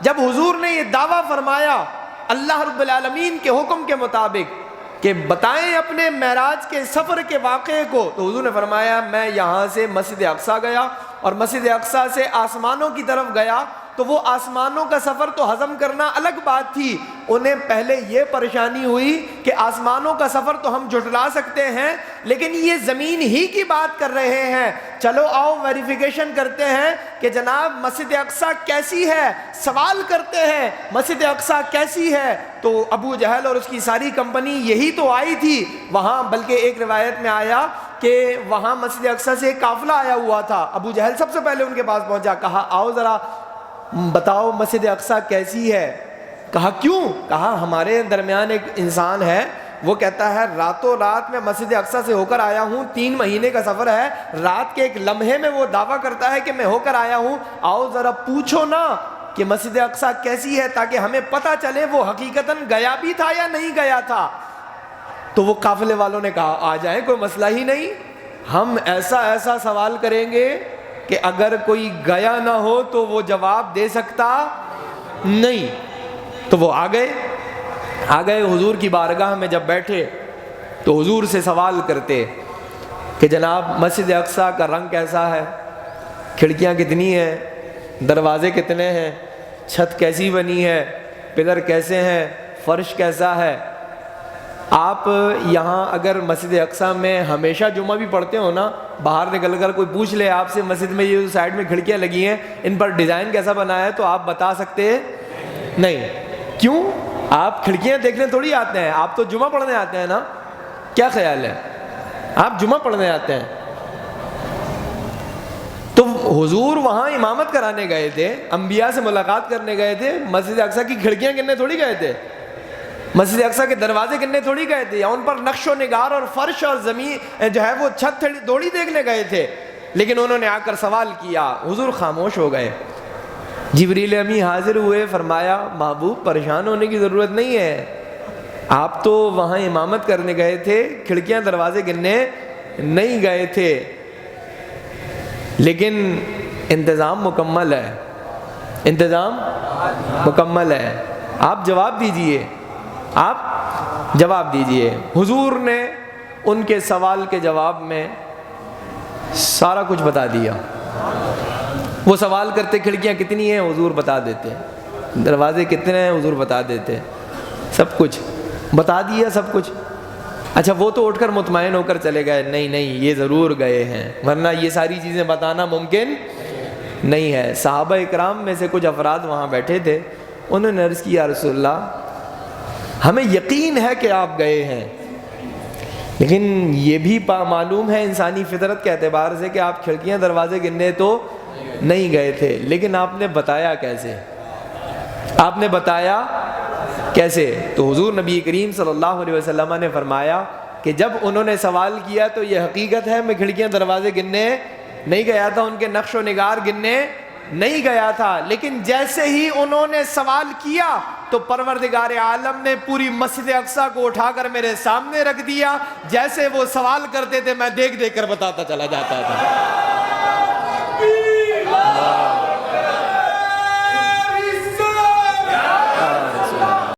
جب حضور نے یہ دعویٰ فرمایا اللہ رب العالمین کے حکم کے مطابق کہ بتائیں اپنے معراج کے سفر کے واقعے کو، تو حضور نے فرمایا میں یہاں سے مسجد اقصیٰ گیا اور مسجد اقصیٰ سے آسمانوں کی طرف گیا، تو وہ آسمانوں کا سفر تو ہضم کرنا الگ بات تھی، انہیں پہلے یہ پریشانی ہوئی کہ آسمانوں کا سفر تو ہم جھٹلا سکتے ہیں لیکن یہ زمین ہی کی بات کر رہے ہیں، چلو آؤ ویریفیکیشن کرتے ہیں کہ جناب مسجد اقصیٰ کیسی ہے، سوال کرتے ہیں مسجد اقصیٰ کیسی ہے۔ تو ابو جہل اور اس کی ساری کمپنی یہی تو آئی تھی وہاں، بلکہ ایک روایت میں آیا کہ وہاں مسجد اقصیٰ سے ایک قافلہ آیا ہوا تھا، ابو جہل سب سے پہلے ان کے پاس پہنچا، کہا آؤ ذرا بتاؤ مسجد اقصیٰ کیسی ہے؟ کہا کیوں؟ کہا ہمارے درمیان ایک انسان ہے، وہ کہتا ہے راتوں رات میں مسجد اقصیٰ سے ہو کر آیا ہوں، 3 مہینے کا سفر ہے، رات کے ایک لمحے میں وہ دعویٰ کرتا ہے کہ میں ہو کر آیا ہوں، آؤ ذرا پوچھو نا کہ مسجد اقصیٰ کیسی ہے تاکہ ہمیں پتہ چلے وہ حقیقتاً گیا بھی تھا یا نہیں گیا تھا۔ تو وہ قافلے والوں نے کہا آ جائیں، کوئی مسئلہ ہی نہیں، ہم ایسا سوال کریں گے کہ اگر کوئی گیا نہ ہو تو وہ جواب دے سکتا نہیں۔ تو وہ آ گئے حضور کی بارگاہ میں، جب بیٹھے تو حضور سے سوال کرتے کہ جناب مسجد اقصیٰ کا رنگ کیسا ہے، کھڑکیاں کتنی ہیں، دروازے کتنے ہیں، چھت کیسی بنی ہے، پلر کیسے ہیں، فرش کیسا ہے۔ آپ یہاں اگر مسجد اقصیٰ میں ہمیشہ جمعہ بھی پڑھتے ہو نا، باہر نکل کر کوئی پوچھ لے آپ سے مسجد میں یہ سائڈ میں کھڑکیاں لگی ہیں ان پر ڈیزائن کیسا بنا ہے، تو آپ بتا سکتے نہیں۔ کیوں؟ آپ کھڑکیاں دیکھنے تھوڑی آتے ہیں، آپ تو جمعہ پڑھنے آتے ہیں نا، کیا خیال ہے؟ آپ جمعہ پڑھنے آتے ہیں۔ تو حضور وہاں امامت کرانے گئے تھے، انبیاء سے ملاقات کرنے گئے تھے، مسجد اقصیٰ کی کھڑکیاں گننے تھوڑی گئے تھے، مسجد اقصیٰ کے دروازے گننے تھوڑی گئے تھے، یا ان پر نقش و نگار اور فرش اور زمین جو ہے وہ چھت تھوڑی دیکھنے گئے تھے۔ لیکن انہوں نے آ کر سوال کیا، حضور خاموش ہو گئے۔ جبریل امی حاضر ہوئے، فرمایا محبوب پریشان ہونے کی ضرورت نہیں ہے، آپ تو وہاں امامت کرنے گئے تھے، کھڑکیاں دروازے گننے نہیں گئے تھے، لیکن انتظام مکمل ہے، انتظام مکمل ہے، آپ جواب دیجئے، آپ جواب دیجئے۔ حضور نے ان کے سوال کے جواب میں سارا کچھ بتا دیا۔ وہ سوال کرتے کھڑکیاں کتنی ہیں، حضور بتا دیتے، دروازے کتنے ہیں، حضور بتا دیتے، سب کچھ بتا دیا، سب کچھ۔ اچھا وہ تو اٹھ کر مطمئن ہو کر چلے گئے، نہیں یہ ضرور گئے ہیں، ورنہ یہ ساری چیزیں بتانا ممکن نہیں ہے۔ صحابہ اکرام میں سے کچھ افراد وہاں بیٹھے تھے، انہوں نے عرض کی یا رسول اللہ ہمیں یقین ہے کہ آپ گئے ہیں، لیکن یہ بھی معلوم ہے انسانی فطرت کے اعتبار سے کہ آپ کھڑکیاں دروازے گننے تو نہیں گئے تھے، لیکن آپ نے بتایا کیسے، آپ نے بتایا کیسے؟ تو حضور نبی کریم صلی اللہ علیہ وسلم نے فرمایا کہ جب انہوں نے سوال کیا تو یہ حقیقت ہے میں کھڑکیاں دروازے گننے نہیں گیا تھا، ان کے نقش و نگار گننے نہیں گیا تھا، لیکن جیسے ہی انہوں نے سوال کیا تو پروردگار عالم نے پوری مسجد اقصیٰ کو اٹھا کر میرے سامنے رکھ دیا، جیسے وہ سوال کرتے تھے میں دیکھ کر بتاتا چلا جاتا تھا۔